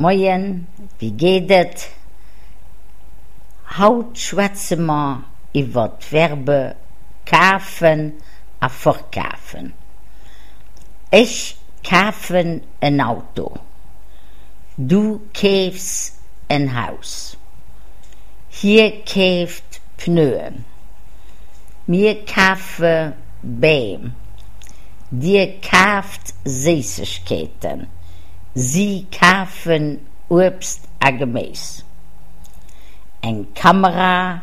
Moin, wie geht es? Haut schwätzen wir über das Verbe kaufen und verkaufen. Ich kaufe ein Auto. Du kaufst ein Haus. Hier kauft Pneuen. Wir kaufen Bäume. Dir kauft Süßigkeiten. Sie kaufen Obst und Gemüse. Eine Kamera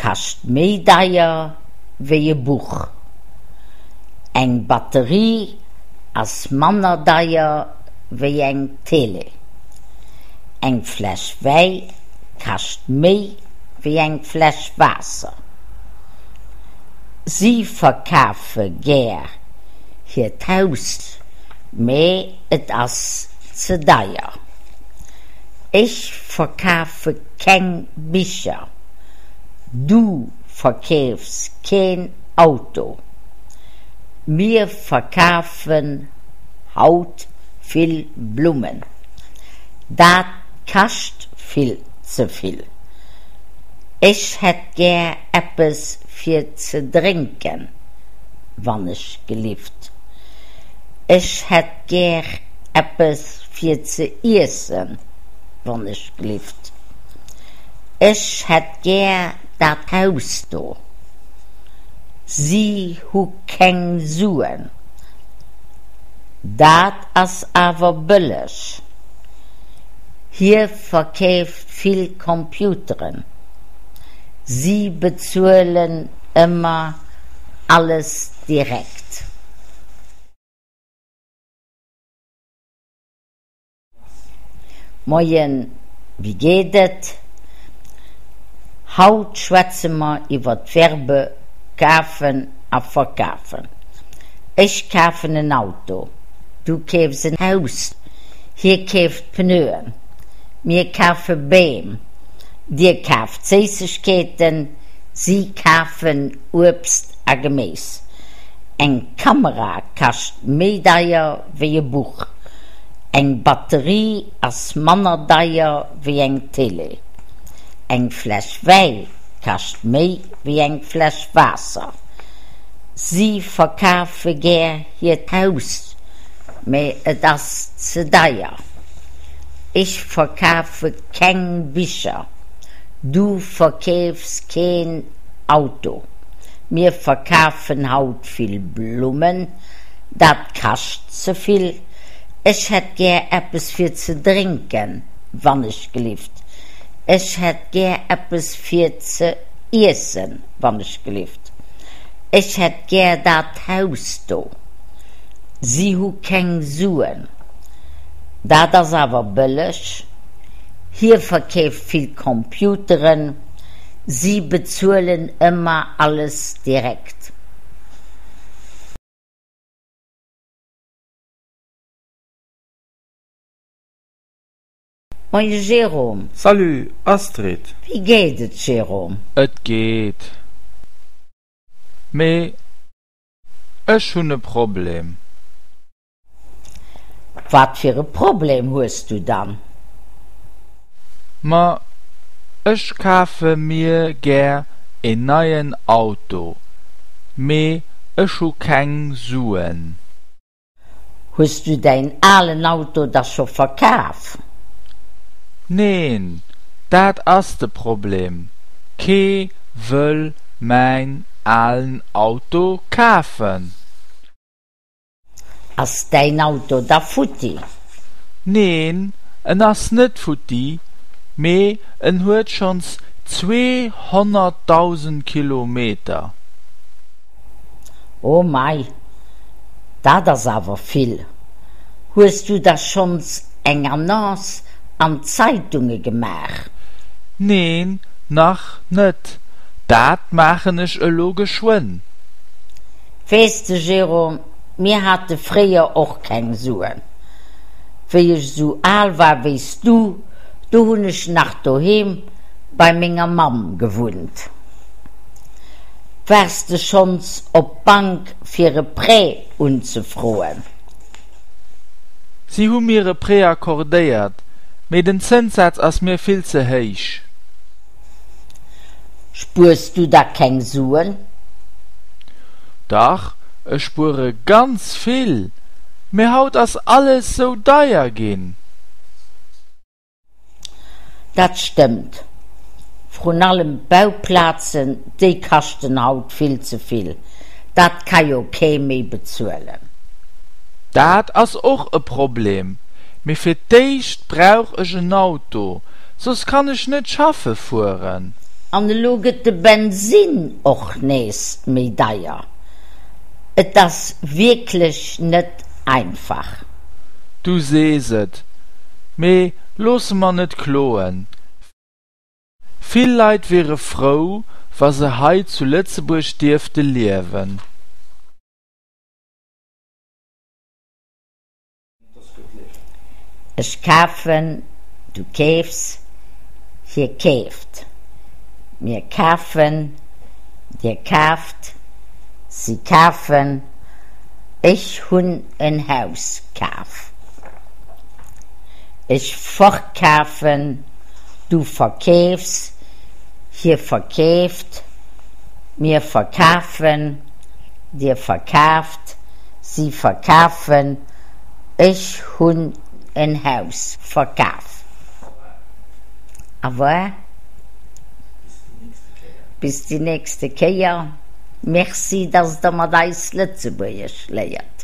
kostet mehr teuer wie ein Buch. Eine Batterie ist mehr teuer wie ein Tele. Eine Flasche Wein kostet mehr wie eine Flasche Wasser. Sie verkaufen gern hier Haus, mehr es zu teuer. Ich verkaufe kein Bücher. Du verkaufst kein Auto. Wir verkaufen Haut viel Blumen. Das kostet viel zu viel. Ich hätt gern etwas für zu trinken, wann ich geliebt. Ich hätt gern etwas für zu essen, wann ich geliebt. Ich hätt gern das Haus da. Sie hu kein Sohn. Das ist aber billig. Hier verkauft viel Computern. Sie bezahlen immer alles direkt. Moin, wie geht es? Haut schwätzen wir über das Verbe kaufen und verkaufen. Ich kaufe ein Auto. Du kaufst ein Haus. Hier kauft Pneuen. Wir kaufen Bäume. Dir kauft Süßigkeiten. Sie kaufen Obst und Gemüse. Eine Kamera kostet mehr teuer wie ein Buch. Eine Batterie ist mehr teuer wie ein Tele. Eine Flasche Wein kostet mehr wie eine Flasche Wasser. Sie verkaufen gern hier Haus, aber es ist zu teuer. Ich verkaufe kein Bücher. Du verkaufst kein Auto. Wir verkaufen Haut viel Blumen. Das kostet zu viel. Ich hätt gern etwas für zu trinken, wann ich geliebt. Ich hätt gern etwas für zu essen, wann ich geliebt. Ich hätt gern das Haus da. Sie hu kein Sohn. Das ist aber billig. Hier verkauft viel Computern. Sie bezahlen immer alles direkt. Moin, Jerome. Salut, Astrid. Wie geht es, Jerome? Et geht. Me, ich habe ein Problem. Was für ein Problem hast du dann? Ma, ich kaufe mir gern ein neues Auto. Me, ich habe kein Sohn. Hast du dein alten Auto das schon verkauft? Nein, das ist das Problem. Ke will mein alten Auto kaufen. Ist dein Auto da futti? Nein, ist nicht futti, me hat schon 200.000 Kilometer. Oh mei, das ist aber viel. Hast du das schon eng Annonce an Zeitungen gemacht? Nein, noch nicht. Das machen ich geschwind. Weißt du, Jerome, mir hatte früher auch keinen Sohn. Wie ich so alt war, weißt du, hab ich nach daheim bei meiner Mom gewohnt. Wärst du schon op Bank für ein Prä unzufrohen? Sie haben mir ein Prä akkordiert, mit den Zinssatz ass mir viel zu heich. Spürst du da kein Suen? Doch, ich spüre ganz viel. Mir haut das alles so teuer gehen. Das stimmt. Von allen Bauplatzen, die kosten haut viel zu viel. Das kann ja kein mehr bezahlen. Dat is auch ein Problem. Mir für Teist brauch ich ein Auto, sonst kann ich nicht schaffen fuhren. Und schaut der Benzin auch nicht mehr teuer. Das ist wirklich nicht einfach. Du sehet, me los man nicht kloen. Viel Leid wäre froh, was sie heit zu Lützeburg dürfte leben. Ich kaufe, du kaufst, hier kauft. Wir kaufen, der kauft, sie kaufen, ich hun ein Haus kauf. Ich verkaufen, du verkaufst, hier verkauft, wir verkaufen, der verkauft, sie verkaufen, ich hun ein Haus verkauf. Aber bis die nächste Kehr. Merci, dass du mir das Lützeburgisch lehrt.